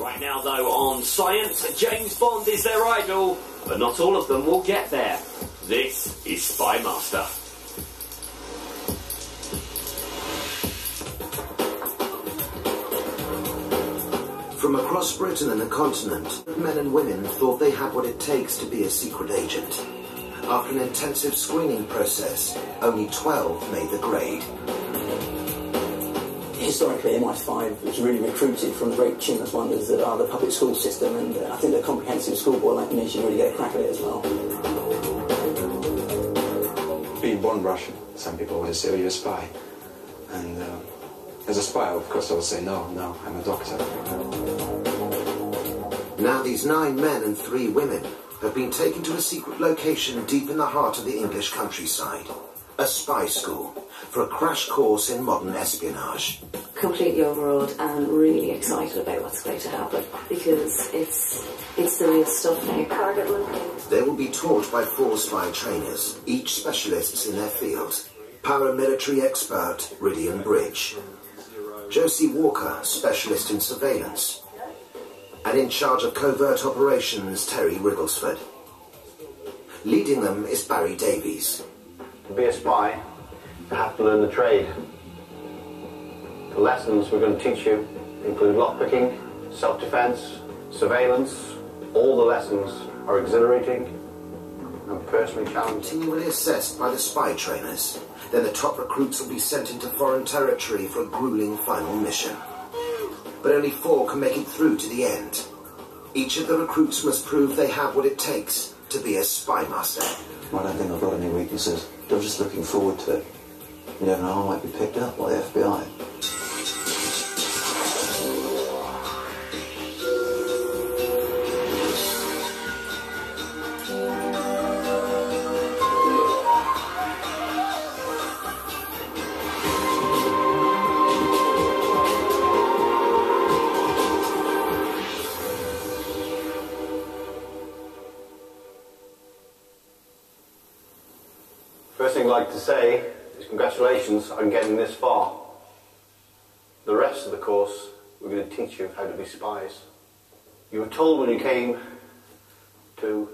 Right now, though, on science, James Bond is their idol, but not all of them will get there. This is Spymaster. From across Britain and the continent, men and women thought they had what it takes to be a secret agent. After an intensive screening process, only 12 made the grade. Historically, MI5 was really recruited from the great chinless wonders that are the public school system, and I think a comprehensive schoolboy like me should really get a crack at it as well. Being born Russian, some people would say, oh, you're a spy. And as a spy, of course, I would say, no, I'm a doctor. Now these 9 men and 3 women have been taken to a secret location deep in the heart of the English countryside. A spy school for a crash course in modern espionage. Completely overawed and really excited about what's going to happen because it's the real stuff now. They will be taught by 4 spy trainers, each specialists in their field. Paramilitary expert Ridian Bridge, Josie Walker, specialist in surveillance, and in charge of covert operations Terry Wigglesford. Leading them is Barry Davies. To be a spy, you have to learn the trade. The lessons we're going to teach you include lockpicking, self-defense, surveillance. All the lessons are exhilarating and personally challenging. Continually assessed by the spy trainers, then the top recruits will be sent into foreign territory for a grueling final mission. But only 4 can make it through to the end. Each of the recruits must prove they have what it takes to be a spy master. I don't think I've got any weaknesses. I'm just looking forward to it. You never know, I might be picked up by the FBI. First thing I'd like to say is congratulations on getting this far. The rest of the course, we're going to teach you how to be spies. You were told when you came to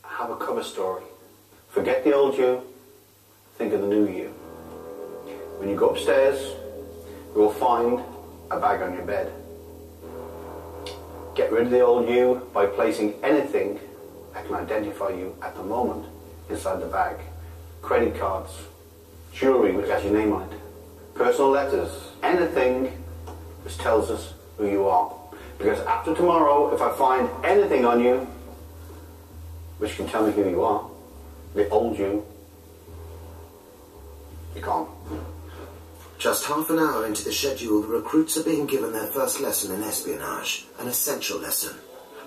have a cover story. Forget the old you, think of the new you. When you go upstairs, you will find a bag on your bed. Get rid of the old you by placing anything that can identify you at the moment inside the bag. Credit cards, jewellery which has your name on it, personal letters, anything which tells us who you are. Because after tomorrow, if I find anything on you which can tell me who you are, the old you can't. Just half an hour into the schedule, the recruits are being given their first lesson in espionage, an essential lesson.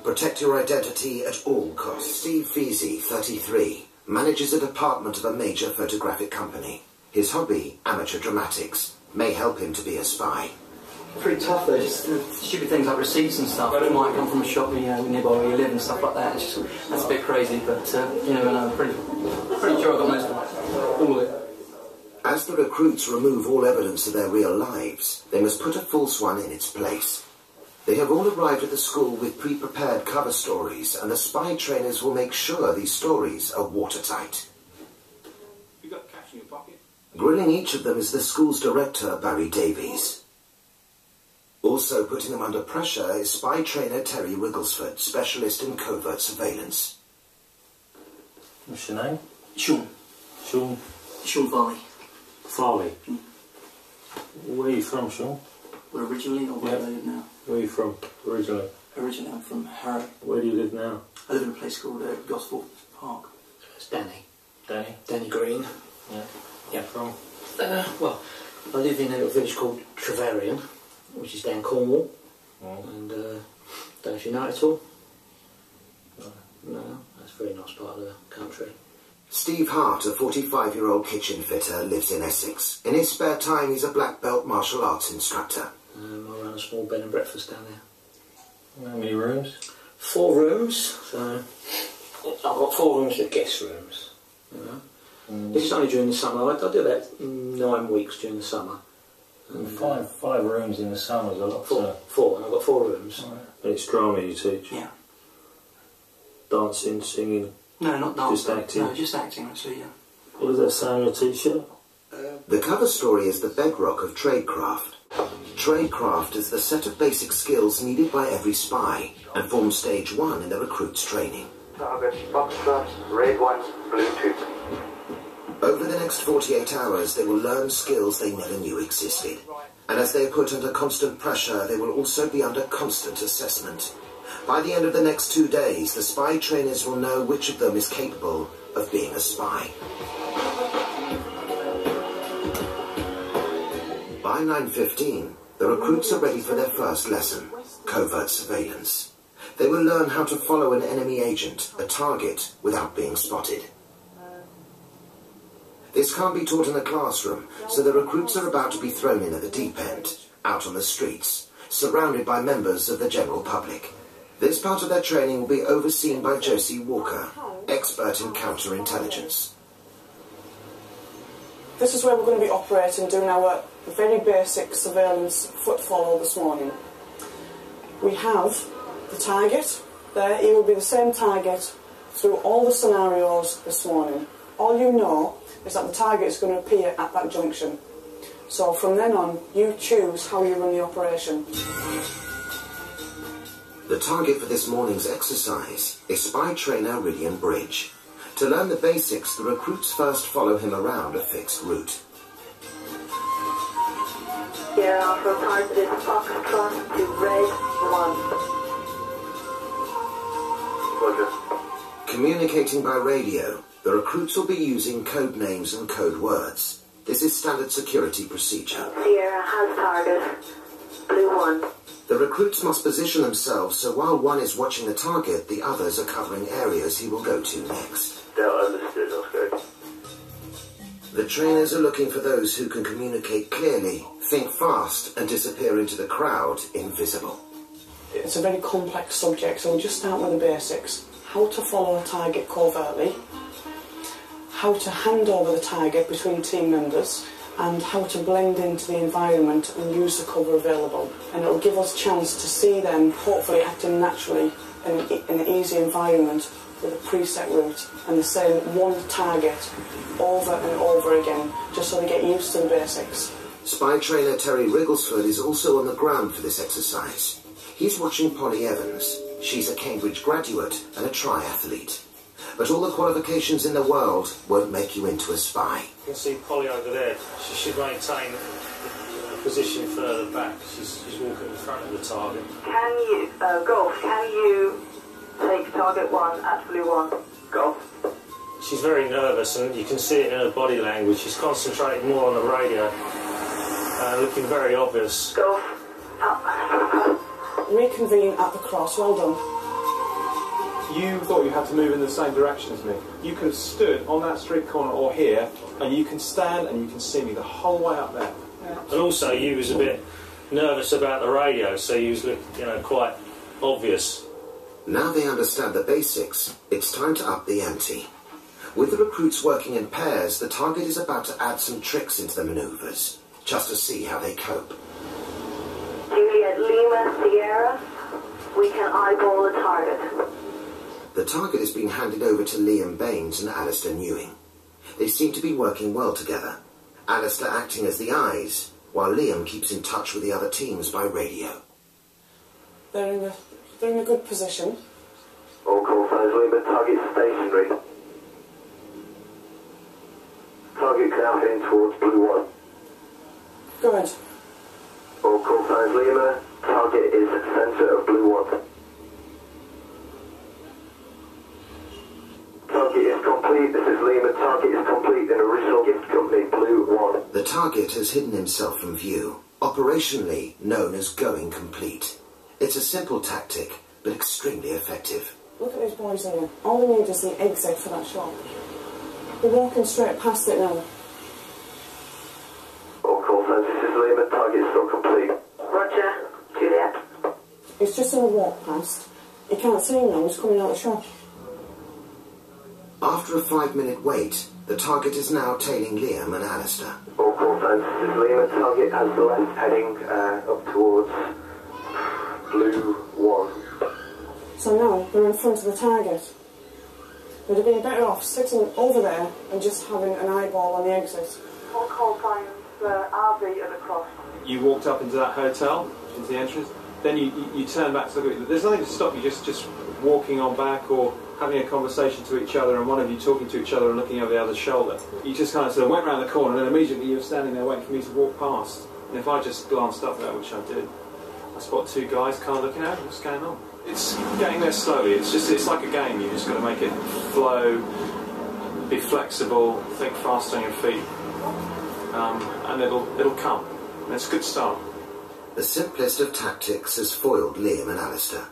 Protect your identity at all costs. Steve Feasey, 33, manages a department of a major photographic company. His hobby, amateur dramatics, may help him to be a spy. Pretty tough though, just stupid things like receipts and stuff that might come from a shop nearby where you live and stuff like that. It's just, that's a bit crazy, but you never know. Pretty sure I got most of it. All of it. As the recruits remove all evidence of their real lives, they must put a false one in its place. They have all arrived at the school with pre-prepared cover stories, and the spy trainers will make sure these stories are watertight. You got cash in your pocket? Grilling each of them is the school's director, Barry Davies. Also putting them under pressure is spy trainer Terry Wigglesford, specialist in covert surveillance. What's your name? Sean. Sean? Sean Farley. Farley? Where are you from, Sean? We're originally, or where I live now? Where are you from, originally? Originally I'm from Harrow. Where do you live now? I live in a place called Gosforth Park. It's Danny. Danny? Danny Green. Yeah. Yeah. From? Well, I live in a little village called Trevarian, which is down Cornwall. And don't know if you know it at all. No, that's a very nice part of the country. Steve Hart, a 45-year-old kitchen fitter, lives in Essex. In his spare time, he's a black belt martial arts instructor. I run a small bed and breakfast down there. How many rooms? 4 rooms, so I've got 4 rooms that guest rooms. You know? This is only during the summer. I do about 9 weeks during the summer. Five rooms in the summer's a lot. Four, and I've got 4 rooms. Right. And it's drama you teach? Yeah. Dancing, singing? No, not dancing. Just acting? No, just acting, actually, yeah. What does that say on your t-shirt? The cover story is the bedrock of tradecraft. Tradecraft is the set of basic skills needed by every spy and forms stage 1 in the recruit's training. Target Foxtrot, Red 1, Blue 2. Over the next 48 hours, they will learn skills they never knew existed. And as they are put under constant pressure, they will also be under constant assessment. By the end of the next 2 days, the spy trainers will know which of them is capable of being a spy. By 9:15, the recruits are ready for their first lesson, covert surveillance. They will learn how to follow an enemy agent, a target, without being spotted. This can't be taught in a classroom, so the recruits are about to be thrown in at the deep end, out on the streets, surrounded by members of the general public. This part of their training will be overseen by Josie Walker, expert in counterintelligence. This is where we're going to be operating, doing our very basic surveillance foot follow this morning. We have the target there. He will be the same target through all the scenarios this morning. All you know is that the target is going to appear at that junction. So from then on, you choose how you run the operation. The target for this morning's exercise is spy trainer Ridian Bridge. To learn the basics, the recruits first follow him around a fixed route. Here for target is Foxtrot to Red 1. Roger. Communicating by radio, the recruits will be using code names and code words. This is standard security procedure. Sierra has target, Blue 1. The recruits must position themselves so while one is watching the target, the others are covering areas he will go to next. Understood, that's good. The trainers are looking for those who can communicate clearly, think fast, and disappear into the crowd invisible. It's a very complex subject, so we'll just start with the basics. How to follow a target covertly, how to hand over the target between team members, and how to blend into the environment and use the cover available. And it'll give us a chance to see them hopefully acting naturally in an easy environment with a preset route and the same one target over and over again, just so they get used to the basics. Spy trainer Terry Wrigglesford is also on the ground for this exercise. He's watching Polly Evans. She's a Cambridge graduate and a triathlete. But all the qualifications in the world won't make you into a spy. You can see Polly over there. She should maintain a position further back. She's walking in front of the target. Can you, Golf, can you take target 1 at Blue 1? Golf. She's very nervous and you can see it in her body language. She's concentrating more on the radio, looking very obvious. Golf. Reconvene at the cross, well done. You thought you had to move in the same direction as me. You could have stood on that street corner or here, and you can stand and you can see me the whole way up there. Yeah. And also you was a bit nervous about the radio, so you was quite obvious. Now they understand the basics, it's time to up the ante. With the recruits working in pairs, the target is about to add some tricks into the manoeuvres, just to see how they cope. Juliet Lima Sierra, we can eyeball the target. The target is being handed over to Liam Baines and Alistair Newing. They seem to be working well together, Alistair acting as the eyes, while Liam keeps in touch with the other teams by radio. They're in a good position. All call signs, Lima, target stationary. Target now heading towards Blue 1. Good. All call signs, Lima, target is centre of Blue 1. Target is complete, this is Lima, target is complete in original gift company, Blue 1. The target has hidden himself from view, operationally known as going complete. It's a simple tactic, but extremely effective. Look at these boys here. All they need is the exit for that shot. They're walking straight past it now. All call signs, this is Lima, target is still complete. Roger, Juliet. He's just in a walk past. You can't see him now, he's coming out of the shop. After a 5-minute wait, the target is now tailing Liam and Alistair. All call signs, And this is Lima, target has the left heading up towards blue 1. So now they're in front of the target. They'd have been better off sitting over there and just having an eyeball on the exit. All call signs RV at the cross. You walked up into that hotel, into the entrance, then you turn back to look at it. There's nothing to stop you just walking on back or having a conversation to each other and one of you talking to each other and looking over the other's shoulder. You just kind of sort of went round the corner and then immediately you were standing there waiting for me to walk past. And if I just glanced up there, which I did, I spot two guys kind of looking at it. What's going on? It's getting there slowly. It's like a game. You just got to make it flow, be flexible, think fast on your feet, and it'll come. And it's a good start. The simplest of tactics has foiled Liam and Alistair,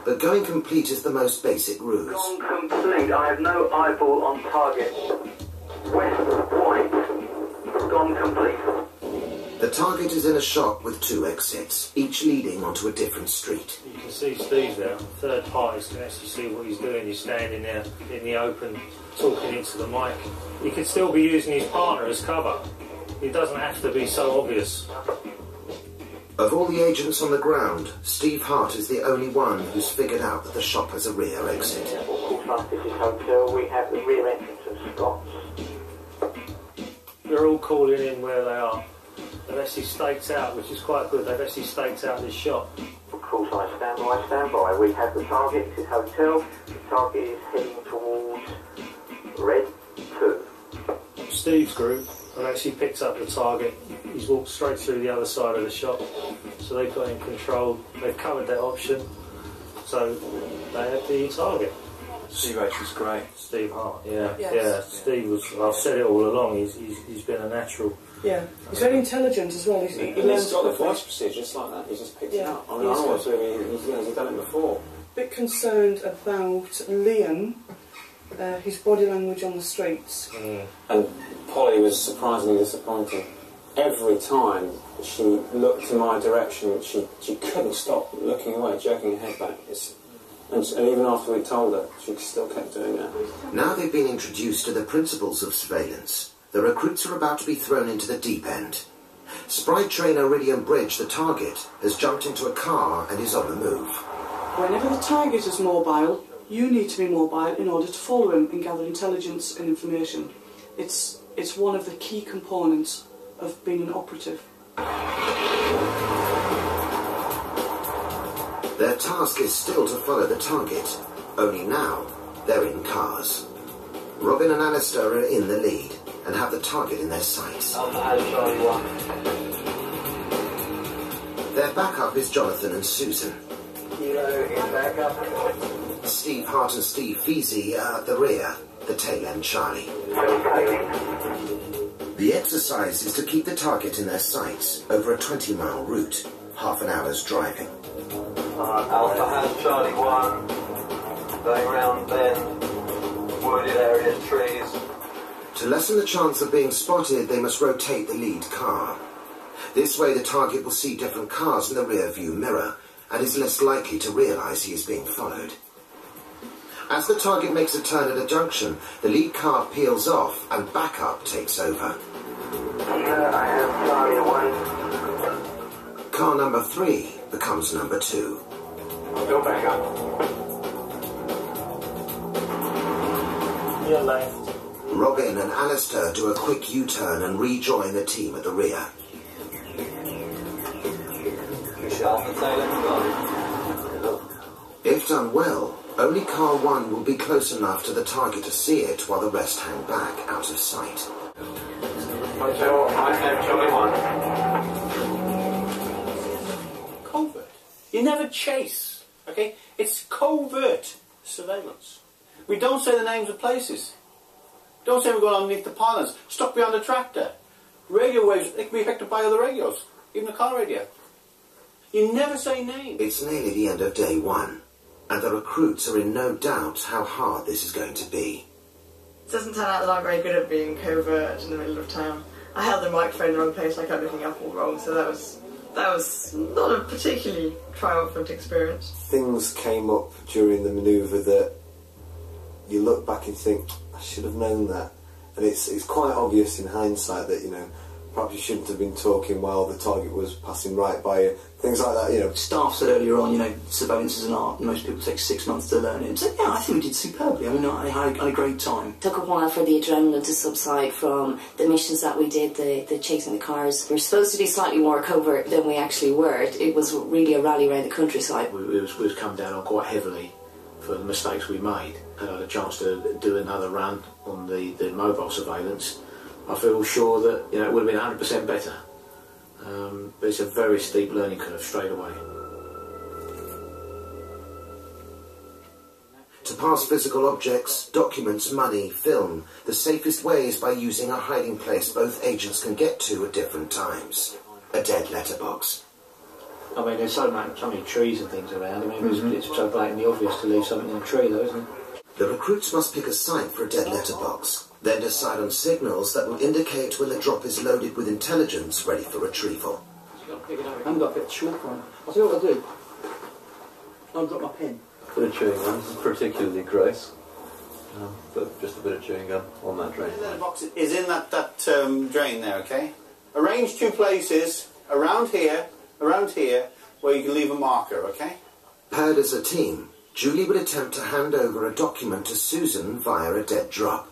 but going complete is the most basic ruse. Gone complete. I have no eyeball on target. West, white. Gone complete. The target is in a shop with 2 exits, each leading onto a different street. You can see Steve there. Third parties can actually see what he's doing. He's standing there in the open, talking into the mic. He could still be using his partner as cover. It doesn't have to be so obvious. Of all the agents on the ground, Steve Hart is the only one who's figured out that the shop has a rear exit. This is hotel. We have the rear entrance of Scott's. They're all calling in where they are. They've actually staked out, which is quite good. They've actually staked out this shop. Of course, I stand by. We have the target. This is hotel. The target is heading towards red 2. Steve's group have actually picked up the target. He's walked straight through the other side of the shop. So they've got him controlled. They've covered that option. So they have the target. Steve H was great. Steve Hart, yeah. Yes. Yeah, Steve was, I've said it all along, he's been a natural. Yeah, he's very intelligent as well. He He's got the voice procedure just like that, he just picked it up. I mean, I was really, he's done it before. Bit concerned about Liam, his body language on the streets. And Polly was surprisingly disappointing. Every time she looked in my direction, she couldn't stop looking away, jerking her head back. And even after we told her, she still kept doing that. Now they've been introduced to the principles of surveillance, the recruits are about to be thrown into the deep end. Spy trainer Iridium Bridge, the target, has jumped into a car and is on the move. Whenever the target is mobile, you need to be mobile in order to follow him and gather intelligence and information. It's one of the key components of being an operative. Their task is still to follow the target, only now they're in cars. Robin and Alistair are in the lead and have the target in their sights. Their backup is Jonathan and Susan. Steve Hart and Steve Feasy are at the rear, the tail end Charlie. The exercise is to keep the target in their sights over a 20-mile route, half an hour's driving. Alpha has Charlie 1, going round bend, wooded areas, trees. To lessen the chance of being spotted, they must rotate the lead car. This way the target will see different cars in the rear view mirror and is less likely to realise he is being followed. As the target makes a turn at a junction, the lead car peels off and backup takes over. I have Charlie 1. Car number 3 becomes number 2. Go back up. Your left. Robin and Alistair do a quick U-turn and rejoin the team at the rear. If done well, only car 1 will be close enough to the target to see it while the rest hang back out of sight. Hotel, I have Charlie 1. Covert. You never chase, okay? It's covert surveillance. We don't say the names of places. Don't say we're going underneath the pylons, stuck behind a tractor. Radio waves, they can be affected by other radios, even a car radio. You never say names. It's nearly the end of day 1, and the recruits are in no doubt how hard this is going to be. It doesn't turn out that I'm very good at being covert in the middle of town. I held the microphone in the wrong place, I kept looking up all wrong, so that was not a particularly triumphant experience. Things came up during the manoeuvre that you look back and think, I should have known that. And it's quite obvious in hindsight that, you know, perhaps you shouldn't have been talking while the target was passing right by you. Things like that, you know. Staff said earlier on, you know, surveillance is an art. Most people take 6 months to learn it. So, yeah, I think we did superbly. I mean, I had a great time. Took a while for the adrenaline to subside from the missions that we did, the chasing the cars. We were supposed to be slightly more covert than we actually were. It was really a rally around the countryside. We was come down on quite heavily for the mistakes we made. And I had a chance to do another run on the mobile surveillance. I feel sure that, you know, it would have been 100% better. But it's a very steep learning curve straight away. To pass physical objects, documents, money, film, the safest way is by using a hiding place both agents can get to at different times. A dead letterbox. I mean, there's so many trees and things around. I mean, it's so blatantly obvious to leave something in a tree, though, isn't it? The recruits must pick a site for a dead letterbox, then decide on signals that will indicate when the drop is loaded with intelligence ready for retrieval. I haven't got a bit of chalk on. I'll tell you what I'll do. I'll drop my pen. A bit of chewing gum. This is particularly gross. But just a bit of chewing gum on that drain. The letterbox is in that drain there, okay? Arrange 2 places around here, where you can leave a marker, okay? Paired as a team, Julie would attempt to hand over a document to Susan via a dead drop.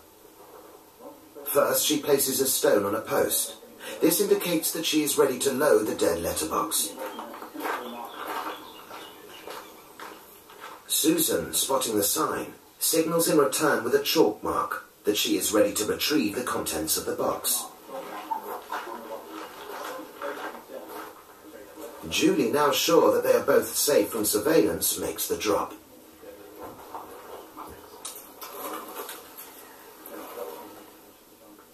First, she places a stone on a post. This indicates that she is ready to load the dead letterbox. Susan, spotting the sign, signals in return with a chalk mark that she is ready to retrieve the contents of the box. Julie, now sure that they are both safe from surveillance, makes the drop.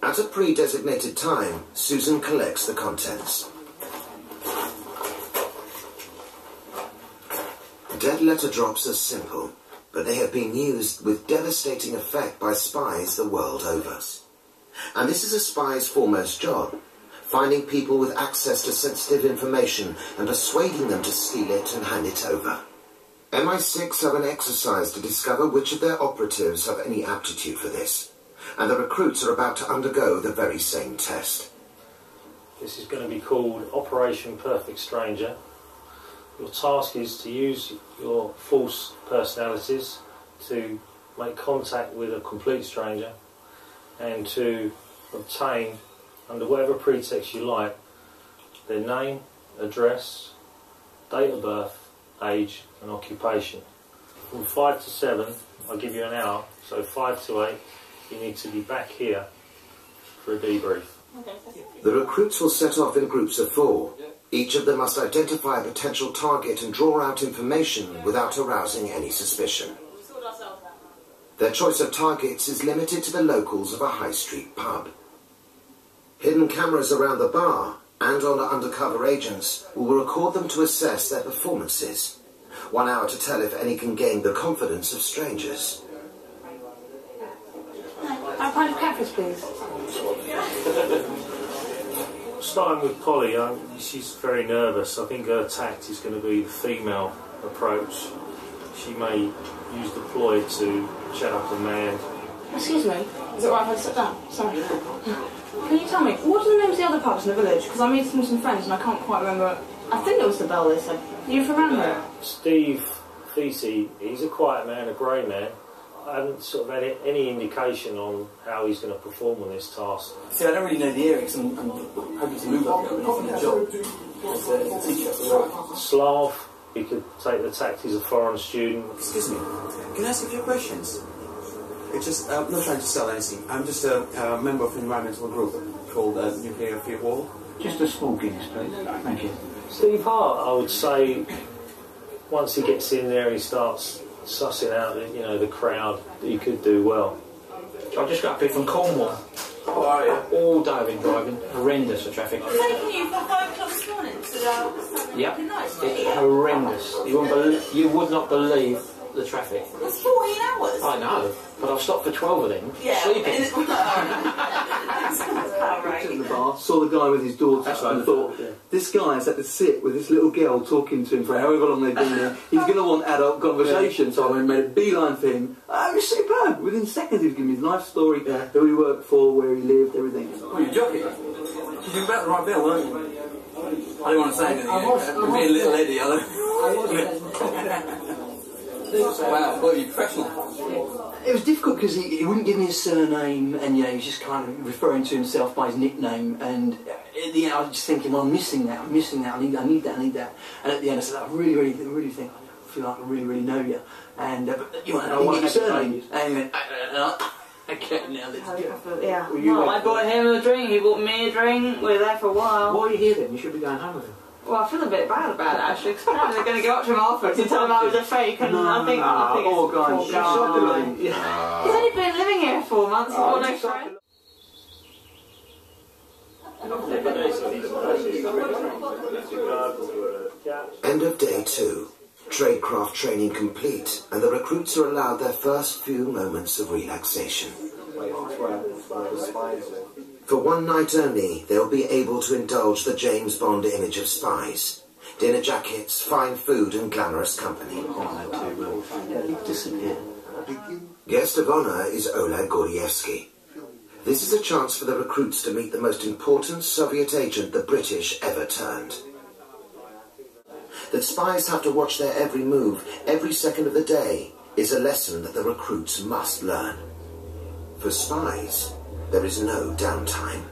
At a pre-designated time, Susan collects the contents. Dead letter drops are simple, but they have been used with devastating effect by spies the world over. And this is a spy's foremost job, finding people with access to sensitive information and persuading them to steal it and hand it over. MI6 have an exercise to discover which of their operatives have any aptitude for this, and the recruits are about to undergo the very same test. This is going to be called Operation Perfect Stranger. Your task is to use your false personalities to make contact with a complete stranger and to obtain, under whatever pretext you like, their name, address, date of birth, age and occupation. From 5 to 7, I'll give you an hour, so 5 to 8, you need to be back here for a debrief. The recruits will set off in groups of 4. Each of them must identify a potential target and draw out information without arousing any suspicion. Their choice of targets is limited to the locals of a high street pub. Hidden cameras around the bar and on undercover agents will record them to assess their performances. 1 hour to tell if any can gain the confidence of strangers. A pint of catfish, please. Starting with Polly, she's very nervous. I think her tact is going to be the female approach. She may use the ploy to chat up the man. Excuse me, is it right if I sit down? Sorry. Can you tell me, what are the names of the other pubs in the village? Because I'm meeting some friends and I can't quite remember. I think it was the Bell, they said. You remember it? Steve Feasey, he's a quiet man, a grey man. I haven't sort of had any indication on how he's going to perform on this task. See, I don't really know the areas and I'm hoping to move up in the job as a teacher. Slav, he could take the tact, he's a foreign student. Excuse me, can I ask a few questions? It's just, I'm not trying to sell anything. I'm just a member of an environmental group called Nuclear Free Wall. Just a small Guinness, please. Thank you. Steve Hart, I would say, once he gets in there, he starts sussing out, the crowd, that he could do well. I've just got up here from Cornwall. How are you? All day I've been driving. Horrendous for traffic. I'm taking you for 5 o'clock this morning to Yep. It's horrendous. You would not believe the traffic. That's 14 hours. I know, but I've stopped for 12 of them. Yeah. Sleeping. In the bar, saw the guy with his daughter and thought, this guy's had to sit with this little girl talking to him for however long they've been there. He's going to want adult conversation, so I made a beeline for him. It was superb. Within seconds he was giving me his life story, who he worked for, where he lived, everything. Oh, you're joking? You're about the right bill, weren't you? I didn't want to say anything. Being little Eddie, wow, what are you, professional? It was difficult because he wouldn't give me a surname, and he was just kind of referring to himself by his nickname. And at the end, I was just thinking, well, I'm missing that. I need that. And at the end, I said, I really think, I feel like I really know you. And but, you know, I didn't get your surname. And he went, okay, now let's go. Yeah. Well, I bought him a drink. He bought me a drink. We were there for a while. Why are you here then? You should be going home with him. Well, I feel a bit bad about it actually, because I was going to go up to him afterwards and tell him I was a fake, and I think oh, guys, he's only been living here 4 months. He's got no friends. End of day 2. Tradecraft training complete, and the recruits are allowed their first few moments of relaxation. For one night only, they'll be able to indulge the James Bond image of spies. Dinner jackets, fine food and glamorous company. Guest of honour is Oleg Gordievsky. This is a chance for the recruits to meet the most important Soviet agent the British ever turned. That spies have to watch their every move, every second of the day, is a lesson that the recruits must learn. For spies, there is no downtime.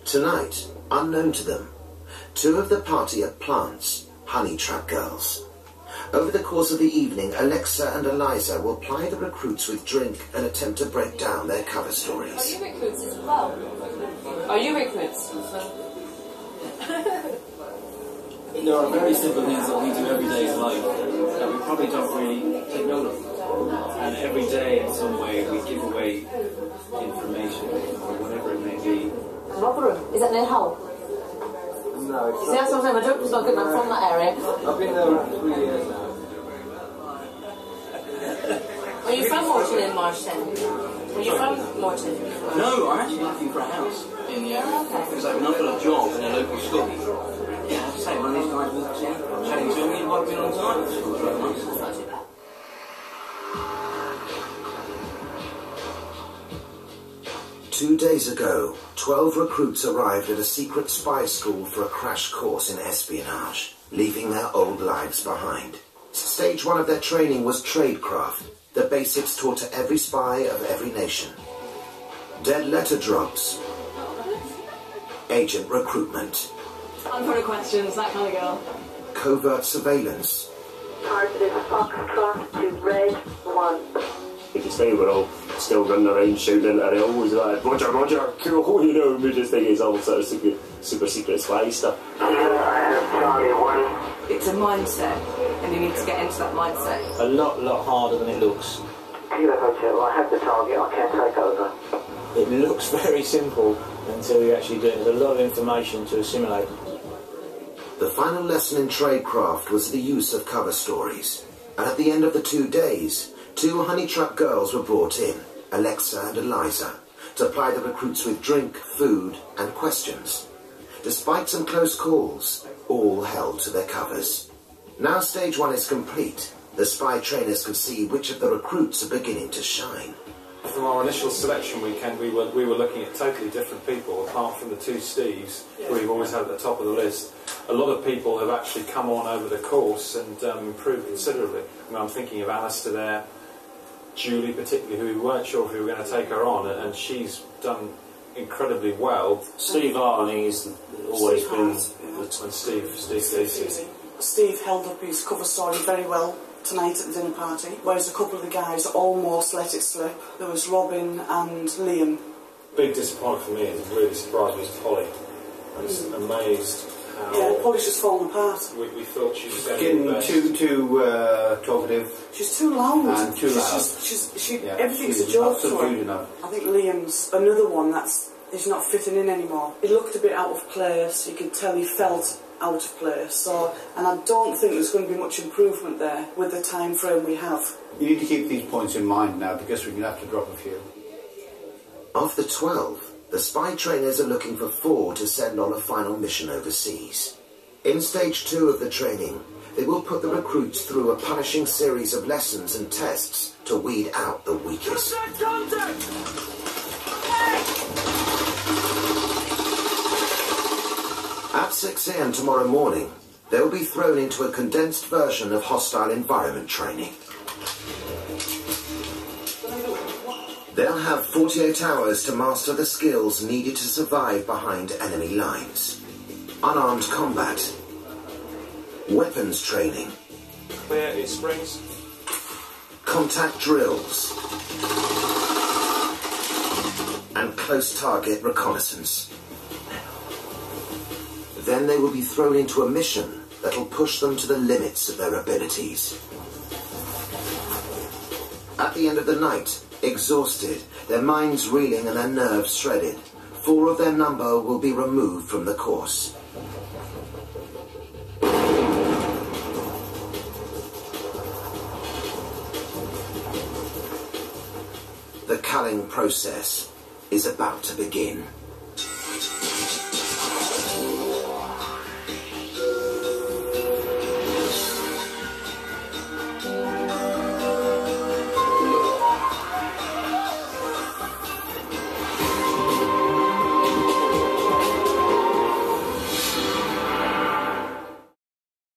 Tonight, unknown to them, 2 of the party are plants, honey trap girls. Over the course of the evening, Alexa and Eliza will ply the recruits with drink and attempt to break down their cover stories. Are you recruits as well? Are you recruits? There are very simple things that we do every day in life that we probably don't really take note of. And every day, in some way, we give away information or whatever it may be. Rotherham? Is that near Hull? No, See, that's what I'm saying. My joke was not good. I'm from that area. I've been there for 3 years now. Are you from Morton in Marston? Are you from Morton? No, I'm actually looking for a house in the area because I've not got a job in a local school. Yeah, as I say, one of these guys walks in, chatting to me, might be on time. It's very nice. That's not too bad. 2 days ago, 12 recruits arrived at a secret spy school for a crash course in espionage, leaving their old lives behind. Stage 1 of their training was tradecraft, the basics taught to every spy of every nation. Dead letter drops. Agent recruitment. Unfunny questions, that kind of girl. Covert surveillance. Target is Foxtrot to Red 1. You can say we're all still running around shouting at it, always like, Roger, cool, you know, we just think it's all sort of super secret spy stuff. It's a mindset, and you need to get into that mindset. A lot harder than it looks. Kilo Hotel, I have the target, I can't take over. It looks very simple until you actually do it. There's a lot of information to assimilate. The final lesson in tradecraft was the use of cover stories. And at the end of the 2 days, 2 honey trap girls were brought in, Alexa and Eliza, to ply the recruits with drink, food and questions. Despite some close calls, all held to their covers. Now stage 1 is complete. The spy trainers could see which of the recruits are beginning to shine. From our initial selection weekend, we were looking at totally different people, apart from the 2 Steves, who we've always had at the top of the list. A lot of people have actually come on over the course and improved considerably. I mean, I'm thinking of Alistair there, Julie particularly, who we weren't sure if we were going to take her on, and she's done incredibly well. Steve Hart, I think, has always been... And Steve. Steve held up his cover story very well tonight at the dinner party, whereas a couple of the guys almost let it slip. There was Robin and Liam. Big disappointment for me, it really surprised me, was Polly. I was amazed how... Yeah, Polly's just fallen apart. We thought she was going to be the best. Too talkative. She's too loud. And too loud. Yeah, everything's a joke to her. I think Liam's another one he's not fitting in anymore. He looked a bit out of place. You could tell he felt out of place. So, and I don't think there's going to be much improvement there with the time frame we have. You need to keep these points in mind now, because we're going to have to drop a few. Of the 12, the spy trainers are looking for 4 to send on a final mission overseas. In stage 2 of the training, they will put the recruits through a punishing series of lessons and tests to weed out the weakest. At 6 AM tomorrow morning, they'll be thrown into a condensed version of hostile environment training. They'll have 48 hours to master the skills needed to survive behind enemy lines. Unarmed combat, weapons training, Clear its springs, contact drills, and close target reconnaissance. Then they will be thrown into a mission that'll push them to the limits of their abilities. At the end of the night, exhausted, their minds reeling and their nerves shredded, 4 of their number will be removed from the course. The culling process is about to begin.